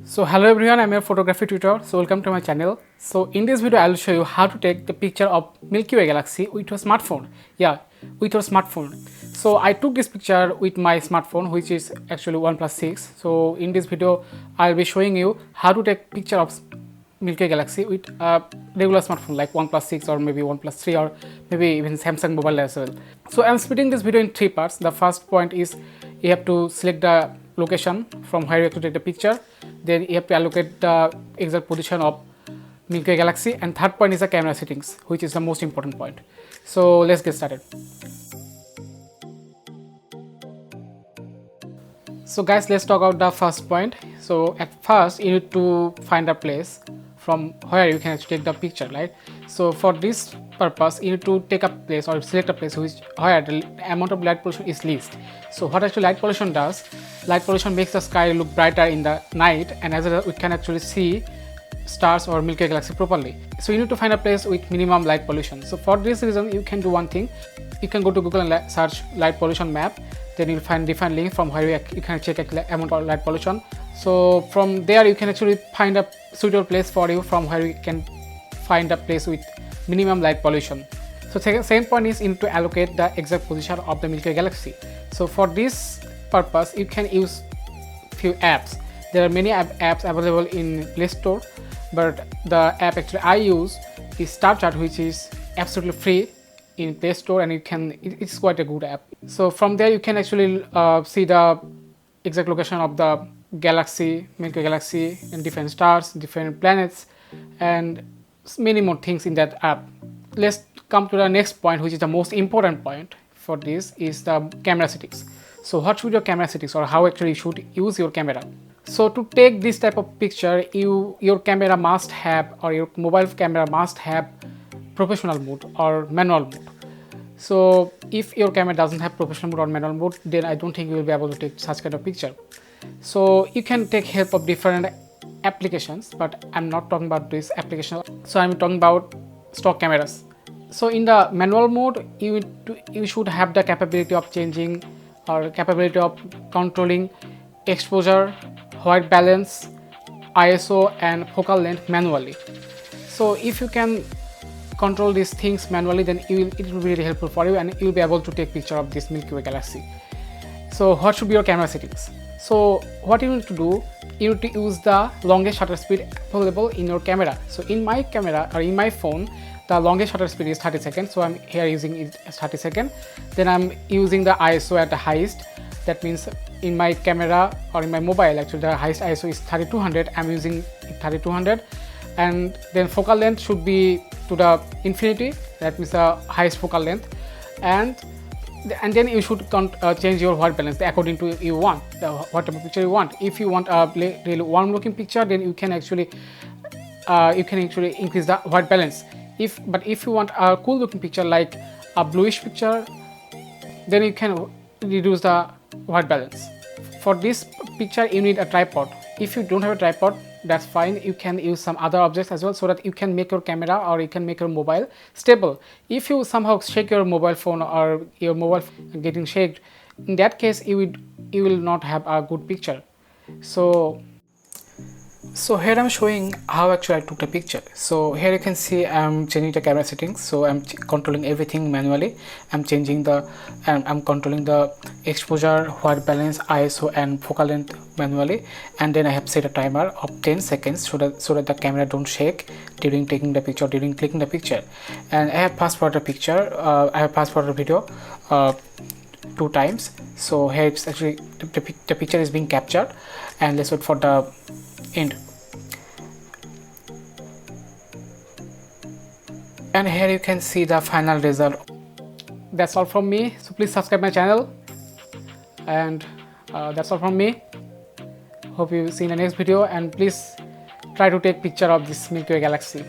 So hello everyone, I'm your photography tutor. So welcome to my channel. So in this video I will show you how to take the picture of Milky Way galaxy with your smartphone. Yeah, with your smartphone. So I took this picture with my smartphone, which is actually OnePlus 6. So in this video I'll be showing you how to take picture of Milky Way galaxy with a regular smartphone like OnePlus 6 or maybe OnePlus 3 or maybe even Samsung mobile as well. So I'm splitting this video in three parts. The first point is you have to select the location from where you have to take the picture. Then you have to allocate the exact position of Milky Way galaxy, and third point is the camera settings, which is the most important point. So let's get started. So guys, let's talk about the first point. So at first you need to find a place from where you can actually take the picture, right? So for this purpose you need to take a place or select a place where the amount of light pollution is least. So what actually light pollution does, light pollution makes the sky look brighter in the night, and as a result we can actually see stars or Milky Way galaxy properly. So you need to find a place with minimum light pollution. So for this reason you can do one thing. You can go to Google and search light pollution map. Then you'll find different links from where you can check amount of light pollution. So from there you can actually find a suitable place for you from where you can find a place with minimum light pollution. So second point is you need to allocate the exact position of the Milky Way galaxy. So for this purpose you can use few apps. There are many apps available in Play Store, but the app actually I use is StarChart, which is absolutely free in Play Store, and it's quite a good app. So from there you can actually see the exact location of the galaxy, Milky Way galaxy, and different stars, different planets, and many more things in that app. Let's come to the next point, which is the most important point for this, is the camera settings. So what should your camera settings, or how actually you should use your camera? So to take this type of picture, your camera must have, or your mobile camera must have professional mode or manual mode. So if your camera doesn't have professional mode or manual mode, then I don't think you will be able to take such kind of picture. So you can take help of different applications, but I'm not talking about this application. So I'm talking about stock cameras. So in the manual mode, you should have the capability of changing or capability of controlling exposure, white balance, ISO, and focal length manually. So if you can control these things manually, then it will be really helpful for you, and you'll be able to take picture of this Milky Way galaxy. So what should be your camera settings? So what you need to do, you need to use the longest shutter speed available in your camera. So in my camera or in my phone, the longest shutter speed is 30 seconds. So I'm here using it as 30 seconds. Then I'm using the ISO at the highest. That means in my camera or in my mobile, actually the highest ISO is 3200. I'm using 3200. And then focal length should be to the infinity. That means the highest focal length. And then you should change your white balance according to you want, whatever picture you want. If you want a really warm looking picture, then you can actually increase the white balance. But if you want a cool looking picture like a bluish picture, then you can reduce the white balance. For this picture you need a tripod. If you don't have a tripod, that's fine. You can use some other objects as well, so that you can make your camera or you can make your mobile stable. If you somehow shake your mobile phone or your mobile phone getting shaken, in that case you will not have a good picture. So here I'm showing how actually I took the picture. So here you can see I'm changing the camera settings. So I'm controlling everything manually. I'm controlling the exposure, white balance, ISO, and focal length manually. And then I have set a timer of 10 seconds so that the camera don't shake during taking the picture, during clicking the picture. And I have fast forwarded the picture. I have fast forwarded the video 2 times. So here it's actually the picture is being captured, and let's wait for the end. And here you can see the final result. That's all from me. So please subscribe my channel, and that's all from me. Hope you see in the next video, and please try to take picture of this Milky Way galaxy.